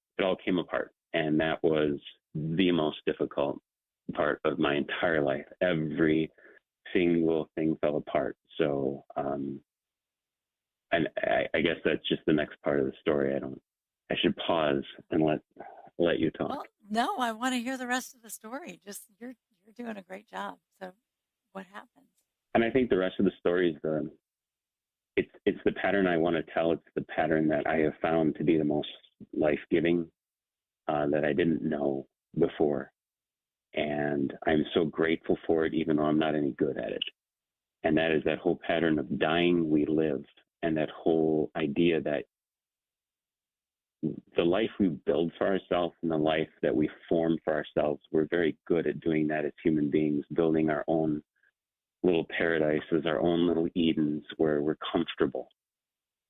came apart, and that was the most difficult part of my entire life. Every single thing fell apart. So, and I guess that's just the next part of the story. I should pause and let you talk. Well, no, I want to hear the rest of the story. Just you're doing a great job. So, what happens? And I think the rest of the story is it's the pattern I want to tell. It's the pattern that I have found to be the most life-giving, that I didn't know before. And I'm so grateful for it, even though I'm not any good at it. And that is that whole pattern of dying, we live. And that whole idea that the life we build for ourselves and the life that we form for ourselves, we're very good at doing that as human beings, building our own little paradises, our own little Edens where we're comfortable,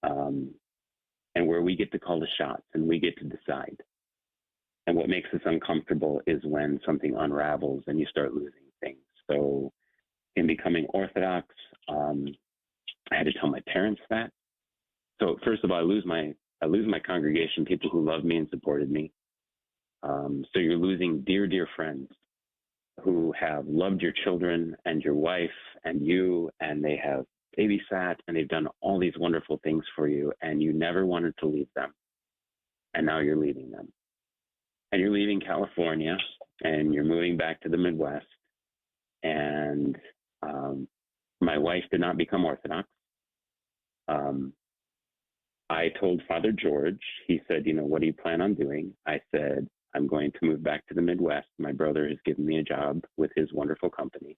and where we get to call the shots and we get to decide. And what makes us uncomfortable is when something unravels and you start losing things. So in becoming Orthodox, I had to tell my parents that. So first of all, I lose my congregation, people who loved me and supported me. So you're losing dear, dear friends who have loved your children and your wife and you, and they have babysat and they've done all these wonderful things for you, and you never wanted to leave them. And now you're leaving them. And you're leaving California and you're moving back to the Midwest. And my wife did not become Orthodox. I told Father George, he said, what do you plan on doing? I said, I'm going to move back to the Midwest. My brother has given me a job with his wonderful company.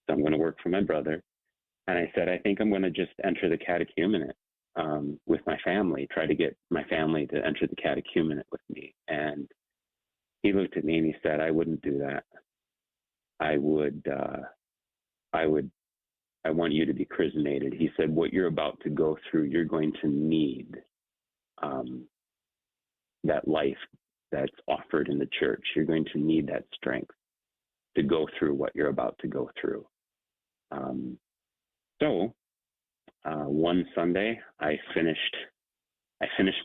So I'm going to work for my brother. And I said, I think I'm going to just enter the catechumenate with my family, try to get my family to enter the catechumenate with me. And he looked at me and he said, I wouldn't do that. I want you to be chrismated. He said, what you're about to go through, you're going to need that life that's offered in the church. You're going to need that strength to go through what you're about to go through. So one Sunday, I finished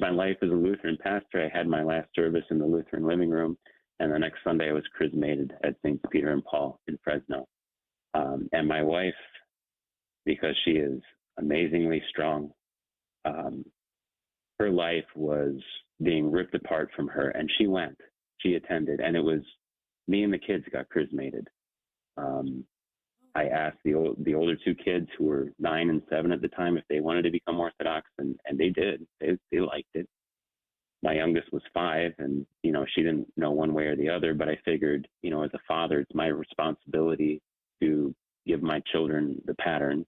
my life as a Lutheran pastor. I had my last service in the Lutheran living room, and the next Sunday I was chrismated at St. Peter and Paul in Fresno. And my wife, because she is amazingly strong, her life was being ripped apart from her, and she attended, and it was me and the kids got chrismated. I asked the older two kids, who were 9 and 7 at the time, if they wanted to become Orthodox, and they did. They liked it. My youngest was 5, and, she didn't know one way or the other, but I figured, as a father, it's my responsibility to give my children the pattern.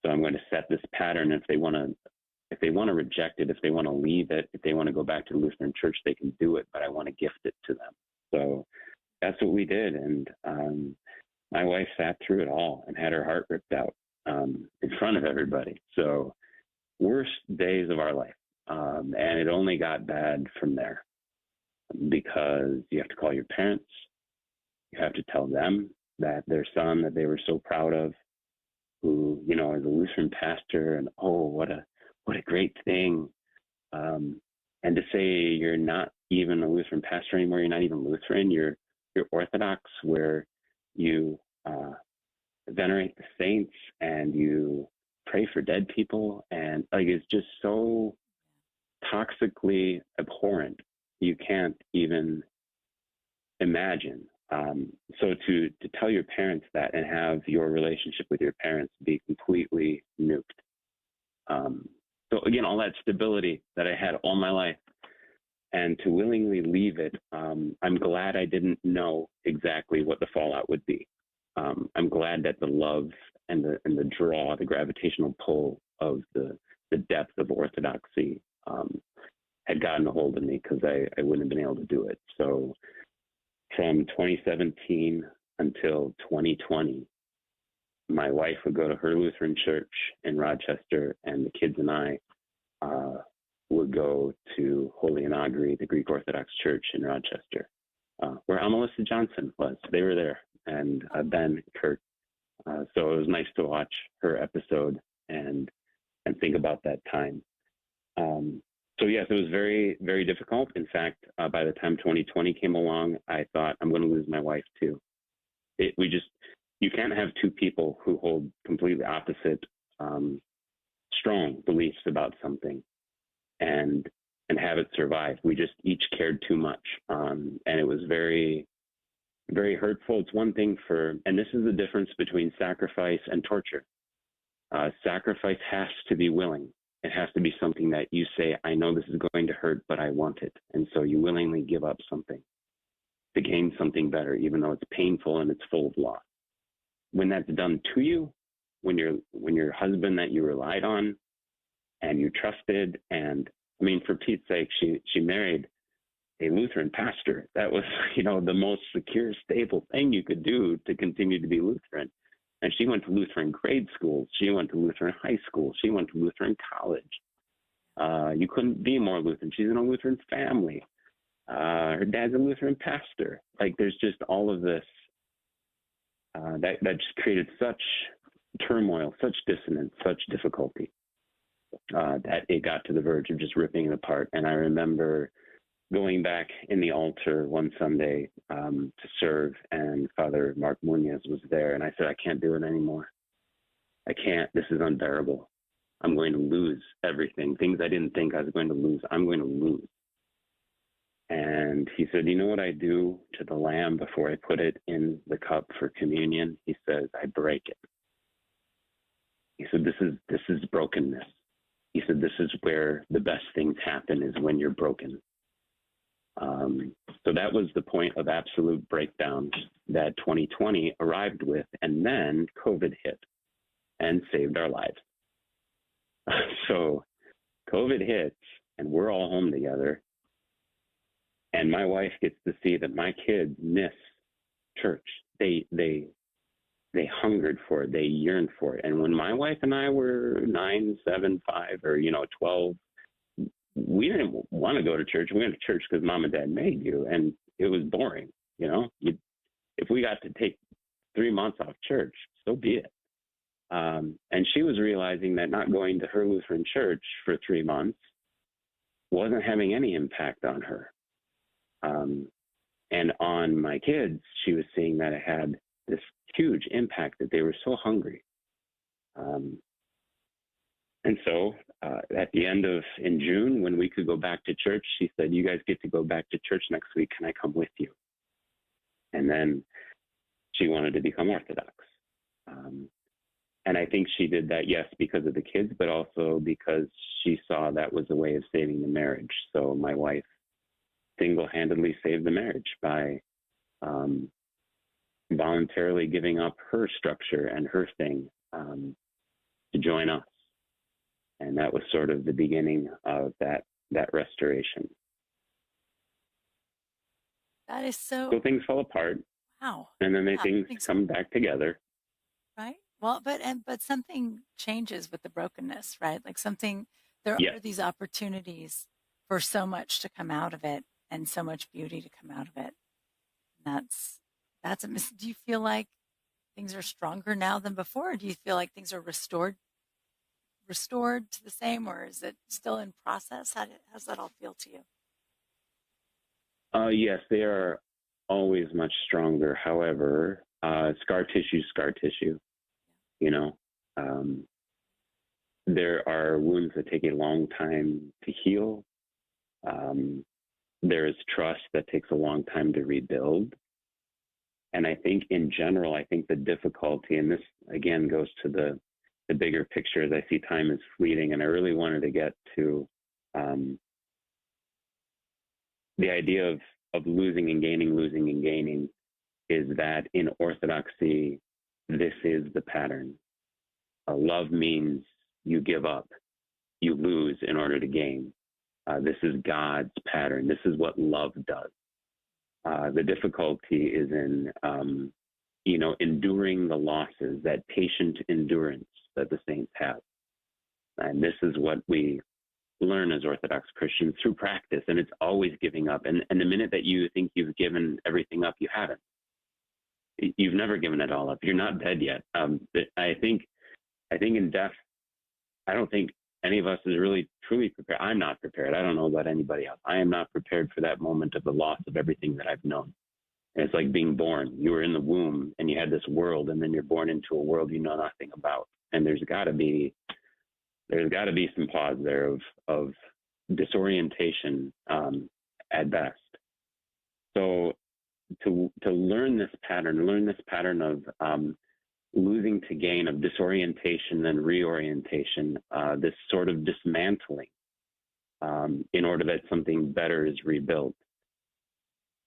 So I'm going to set this pattern. If they want to reject it, if they want to leave it, if they want to go back to the Lutheran church, they can do it, but I want to gift it to them. So that's what we did. And my wife sat through it all and had her heart ripped out in front of everybody. So worst days of our life. And it only got bad from there, because you have to call your parents. You have to tell them that their son that they were so proud of, who, is a Lutheran pastor, and what a great thing. And to say you're not even a Lutheran pastor anymore, you're not even Lutheran, you're Orthodox, where you venerate the saints and you pray for dead people, and it's just so toxically abhorrent, you can't even imagine. So to tell your parents that and have your relationship with your parents be completely nuked. So again, all that stability that I had all my life, and to willingly leave it, I'm glad I didn't know exactly what the fallout would be. I'm glad that the love and the draw, the gravitational pull of the depth of Orthodoxy had gotten a hold of me, because I wouldn't have been able to do it. So from 2017 until 2020, my wife would go to her Lutheran church in Rochester, and the kids and I would go to Holy Inagri, the Greek Orthodox Church in Rochester, where Melissa Johnson was. They were there, and Ben, Kurt. So it was nice to watch her episode and think about that time. So yes, it was very, very difficult. In fact, by the time 2020 came along, I thought, I'm going to lose my wife too. You can't have two people who hold completely opposite, strong beliefs about something and have it survive. We just each cared too much. And it was very, very hurtful. It's one thing and this is the difference between sacrifice and torture. Sacrifice has to be willing. It has to be something that you say, I know this is going to hurt, but I want it. And so you willingly give up something to gain something better, even though it's painful and it's full of loss. When that's done to you, when your husband that you relied on and you trusted, and for Pete's sake, she married a Lutheran pastor. That was, the most secure, stable thing you could do to continue to be Lutheran. And she went to Lutheran grade schools. She went to Lutheran high school. She went to Lutheran college. You couldn't be more Lutheran. She's in a Lutheran family. Her dad's a Lutheran pastor. There's just all of this that just created such turmoil, such dissonance, such difficulty that it got to the verge of just ripping it apart. And I remember going back in the altar one Sunday to serve, and Father Mark Munoz was there, and I said, I can't do it anymore. I can't. This is unbearable. I'm going to lose everything. Things I didn't think I was going to lose, I'm going to lose. And he said, you know what I do to the lamb before I put it in the cup for communion? He says, I break it. He said, this is brokenness. He said, this is where the best things happen, is when you're broken. So that was the point of absolute breakdown that 2020 arrived with, and then COVID hit and saved our lives. So COVID hits, and we're all home together, and my wife gets to see that my kids miss church. They hungered for it. They yearned for it. And when my wife and I were 9, 7, 5, or 12, we didn't want to go to church. We went to church because mom and dad made you, and it was boring. If we got to take 3 months off church, so be it. And she was realizing that not going to her Lutheran church for 3 months wasn't having any impact on her. And on my kids, she was seeing that it had this huge impact, that they were so hungry. And so at the in June, when we could go back to church, she said, "You guys get to go back to church next week. Can I come with you?" And then she wanted to become Orthodox. And I think she did that, yes, because of the kids, but also because she saw that was a way of saving the marriage. So my wife single-handedly saved the marriage by voluntarily giving up her structure and her thing to join us. And that was sort of the beginning of that restoration. That is so things fell apart. Wow. And then things come back together. Right. Well, but something changes with the brokenness, right? Like there are these opportunities for so much to come out of it, and so much beauty to come out of it. And do you feel like things are stronger now than before? Or do you feel like things are restored to the same, or is it still in process? How does that all feel to you? Yes, they are always much stronger. However, scar tissue is scar tissue. There are wounds that take a long time to heal. There is trust that takes a long time to rebuild. And I think in general, the difficulty, and this again goes to the bigger picture, as I see time is fleeting, and I really wanted to get to the idea of losing and gaining, is that in Orthodoxy, this is the pattern. Love means you give up, you lose in order to gain. This is God's pattern. This is what love does. The difficulty is in, enduring the losses, that patient endurance that the saints have. And this is what we learn as Orthodox Christians through practice, and it's always giving up. And the minute that you think you've given everything up, you haven't. You've never given it all up. You're not dead yet. I think in death, I don't think any of us is really truly prepared. I'm not prepared. I don't know about anybody else. I am not prepared for that moment of the loss of everything that I've known. And it's like being born. You were in the womb and you had this world, and then you're born into a world you know nothing about. And there's got to be some pause there of disorientation at best. So to learn this pattern of losing to gain, of disorientation and reorientation, this sort of dismantling in order that something better is rebuilt.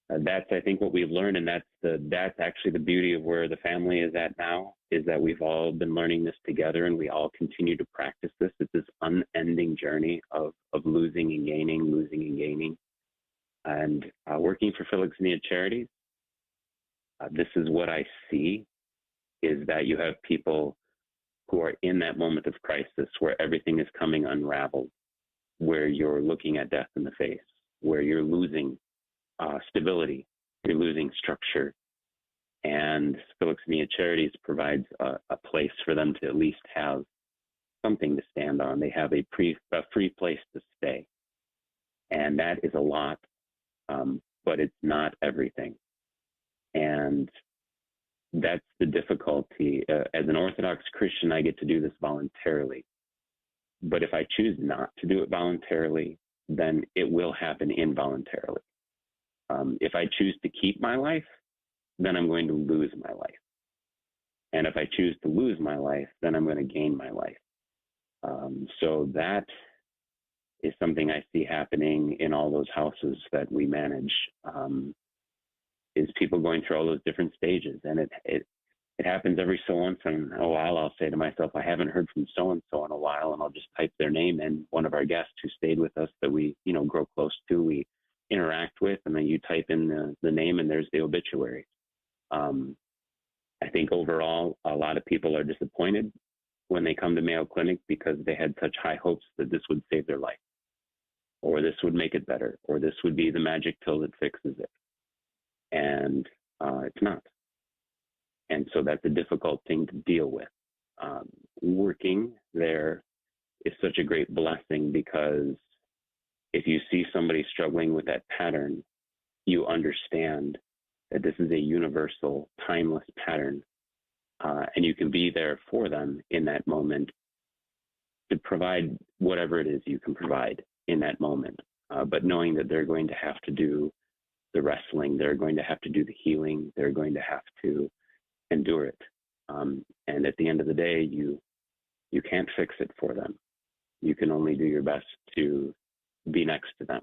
That's, I think, what we've learned, and that's actually the beauty of where the family is at now, is that we've all been learning this together, and we all continue to practice this. It's this unending journey of losing and gaining. And working for Philoxenia Charities, this is what I see, is that you have people who are in that moment of crisis where everything is coming unraveled, where you're looking at death in the face, where you're losing stability, you're losing structure. And Philoxenia Charities provides a place for them to at least have something to stand on. They have a free place to stay. And that is a lot, but it's not everything. And that's the difficulty. As an Orthodox Christian, I get to do this voluntarily. But if I choose not to do it voluntarily, then it will happen involuntarily. If I choose to keep my life, then I'm going to lose my life. And if I choose to lose my life, then I'm going to gain my life. So that is something I see happening in all those houses that we manage, is people going through all those different stages. And it happens every so once in a while. I'll say to myself, I haven't heard from so-and-so in a while, and I'll just type their name in. One of our guests who stayed with us that we, grow close to, we interact with, and then you type in the name and there's the obituary. I think overall, a lot of people are disappointed when they come to Mayo Clinic because they had such high hopes that this would save their life, or this would make it better, or this would be the magic pill that fixes it. And it's not. And so that's a difficult thing to deal with. Working there is such a great blessing, because if you see somebody struggling with that pattern, you understand that this is a universal, timeless pattern, and you can be there for them in that moment to provide whatever it is you can provide in that moment, but knowing that they're going to have to do the wrestling, they're going to have to do the healing, they're going to have to endure it. And at the end of the day, you can't fix it for them. You can only do your best to be next to them.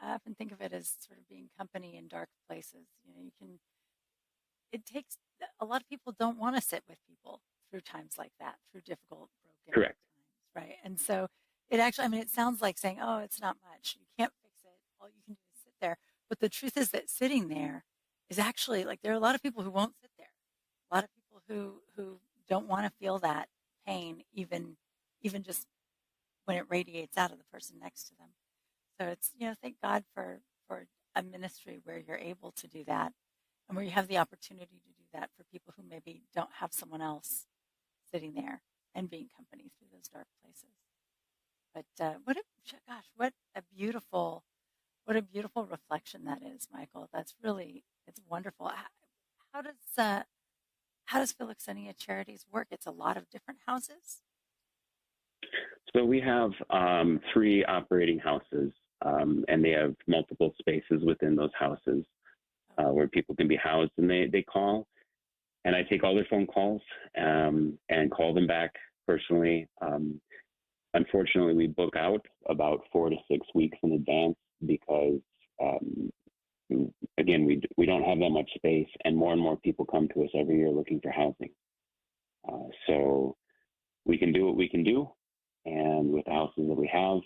I often think of it as sort of being company in dark places. It takes, a lot of people don't want to sit with people through times like that, through difficult, broken Correct. times, right? And so it actually, it sounds like saying, oh, it's not much. You can't fix it. All you can do is sit there. But the truth is that sitting there is actually, like, there are a lot of people who won't sit there. A lot of people who don't want to feel that pain, even just when it radiates out of the person next to them. So it's, thank God for a ministry where you're able to do that, and where you have the opportunity to do that for people who maybe don't have someone else sitting there and being company through those dark places. But what a beautiful reflection that is, Michael. That's really, it's wonderful. How does Philoxenia Charities work? It's a lot of different houses. So we have 3 operating houses, and they have multiple spaces within those houses where people can be housed, and they call, and I take all their phone calls and call them back personally. Unfortunately, we book out about 4 to 6 weeks in advance because, again, we don't have that much space, and more people come to us every year looking for housing. So we can do what we can do, and with the houses that we have,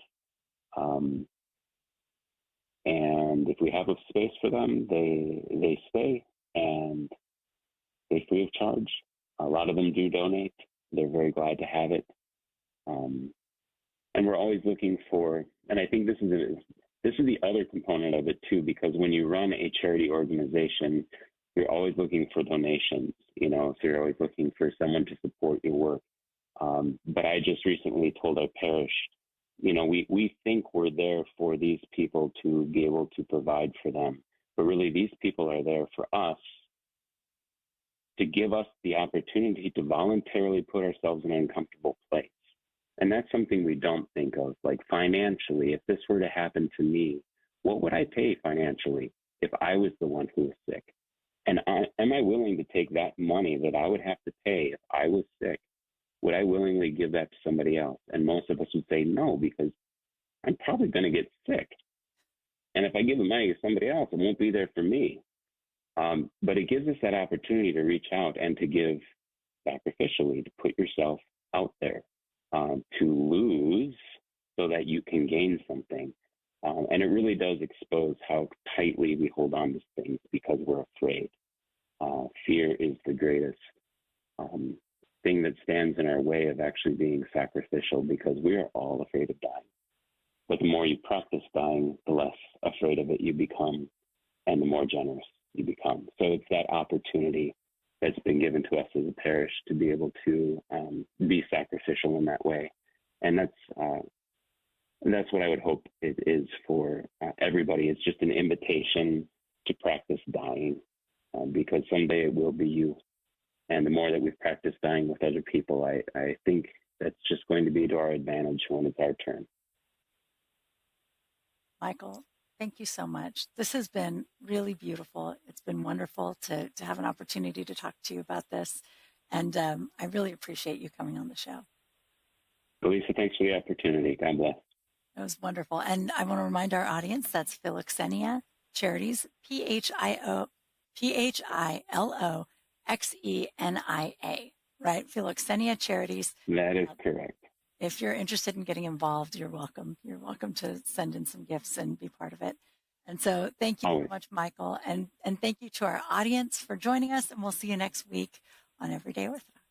and if we have a space for them, they stay, and they're free of charge. A lot of them do donate. They're very glad to have it. And we're always looking for, and I think this is the other component of it too, because when you run a charity organization, you're always looking for donations, so you're always looking for someone to support your work. But I just recently told our parish, we think we're there for these people to be able to provide for them, but really these people are there for us, to give us the opportunity to voluntarily put ourselves in an uncomfortable place. And that's something we don't think of, like financially. If this were to happen to me, what would I pay financially if I was the one who was sick? And am I willing to take that money that I would have to pay if I was sick? Would I willingly give that to somebody else? And most of us would say no, because I'm probably going to get sick. And if I give the money to somebody else, it won't be there for me. But it gives us that opportunity to reach out and to give sacrificially, to put yourself out there, to lose so that you can gain something. And it really does expose how tightly we hold on to things because we're afraid. Fear is the greatest thing that stands in our way of actually being sacrificial, because we are all afraid of dying. But the more you practice dying, the less afraid of it you become, and the more generous you become. So it's that opportunity that's been given to us as a parish to be able to be sacrificial in that way. And that's what I would hope it is for everybody. It's just an invitation to practice dying, because someday it will be you. And the more that we practice dying with other people, I think that's just going to be to our advantage when it's our turn. Michael, thank you so much. This has been really beautiful. It's been wonderful to have an opportunity to talk to you about this. And I really appreciate you coming on the show. Lisa, thanks for the opportunity. God bless. That was wonderful. And I want to remind our audience that's Philoxenia Charities, Philoxenia, right? Philoxenia Charities. That is correct. If you're interested in getting involved, you're welcome. You're welcome to send in some gifts and be part of it. And so thank you so much, Michael. And thank you to our audience for joining us. And we'll see you next week on Everyday Orthodox.